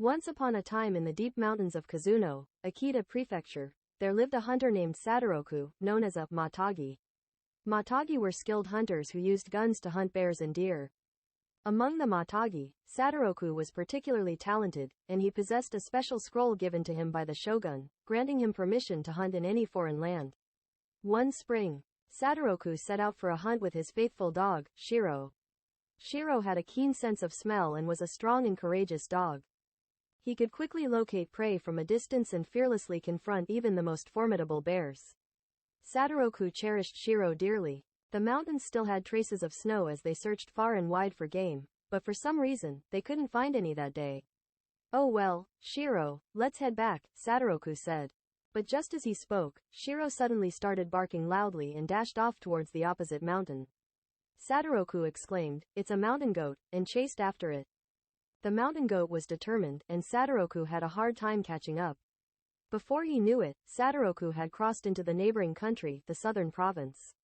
Once upon a time in the deep mountains of Kazuno, Akita Prefecture, there lived a hunter named Sadaroku, known as a Matagi. Matagi were skilled hunters who used guns to hunt bears and deer. Among the Matagi, Sadaroku was particularly talented, and he possessed a special scroll given to him by the shogun, granting him permission to hunt in any foreign land. One spring, Sadaroku set out for a hunt with his faithful dog, Shiro. Shiro had a keen sense of smell and was a strong and courageous dog. He could quickly locate prey from a distance and fearlessly confront even the most formidable bears. Sadaroku cherished Shiro dearly. The mountains still had traces of snow as they searched far and wide for game, but for some reason, they couldn't find any that day. "Oh well, Shiro, let's head back," Sadaroku said. But just as he spoke, Shiro suddenly started barking loudly and dashed off towards the opposite mountain. Sadaroku exclaimed, "It's a mountain goat," and chased after it. The mountain goat was determined, and Sadaroku had a hard time catching up. Before he knew it, Sadaroku had crossed into the neighboring country, the southern province.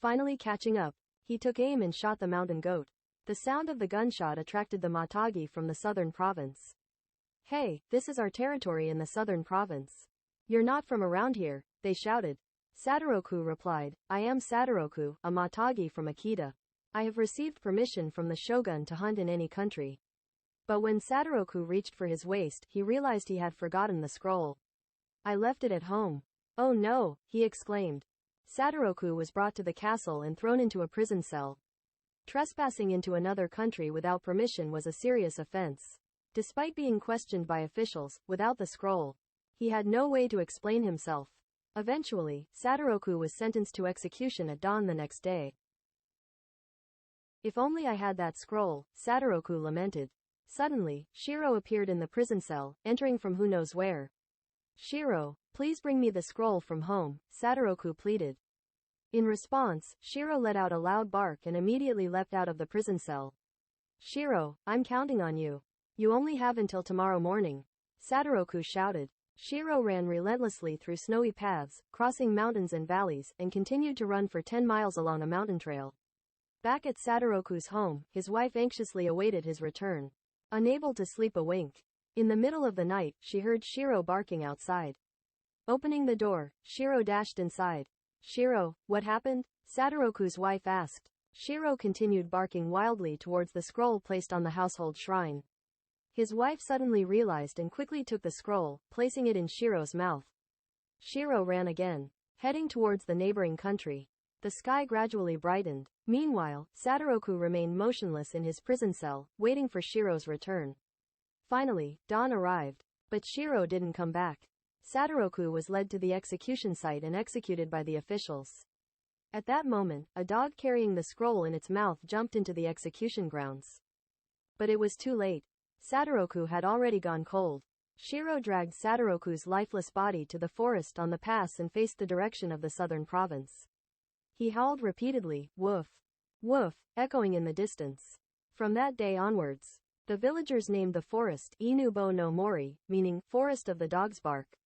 Finally catching up, he took aim and shot the mountain goat. The sound of the gunshot attracted the Matagi from the southern province. "Hey, this is our territory in the southern province. You're not from around here," they shouted. Sadaroku replied, "I am Sadaroku, a Matagi from Akita. I have received permission from the shogun to hunt in any country." But when Sadaroku reached for his waist, he realized he had forgotten the scroll. "I left it at home." "Oh no," he exclaimed. Sadaroku was brought to the castle and thrown into a prison cell. Trespassing into another country without permission was a serious offense. Despite being questioned by officials, without the scroll, he had no way to explain himself. Eventually, Sadaroku was sentenced to execution at dawn the next day. "If only I had that scroll," Sadaroku lamented. Suddenly, Shiro appeared in the prison cell, entering from who knows where. "Shiro, please bring me the scroll from home," Sadaroku pleaded. In response, Shiro let out a loud bark and immediately leapt out of the prison cell. "Shiro, I'm counting on you. You only have until tomorrow morning," Sadaroku shouted. Shiro ran relentlessly through snowy paths, crossing mountains and valleys, and continued to run for 10 miles along a mountain trail. Back at Sadaroku's home, his wife anxiously awaited his return. Unable to sleep a wink. In the middle of the night, she heard Shiro barking outside. Opening the door, Shiro dashed inside. "Shiro, what happened?" Sadaroku's wife asked. Shiro continued barking wildly towards the scroll placed on the household shrine. His wife suddenly realized and quickly took the scroll, placing it in Shiro's mouth. Shiro ran again, heading towards the neighboring country. The sky gradually brightened. Meanwhile, Sadaroku remained motionless in his prison cell, waiting for Shiro's return. Finally, dawn arrived. But Shiro didn't come back. Sadaroku was led to the execution site and executed by the officials. At that moment, a dog carrying the scroll in its mouth jumped into the execution grounds. But it was too late. Sadaroku had already gone cold. Shiro dragged Sadaroku's lifeless body to the forest on the pass and faced the direction of the southern province. He howled repeatedly, "Woof! Woof!" echoing in the distance. From that day onwards, the villagers named the forest Inubo no Mori, meaning forest of the dog's bark.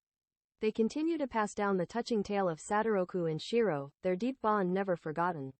They continue to pass down the touching tale of Sadaroku and Shiro, their deep bond never forgotten.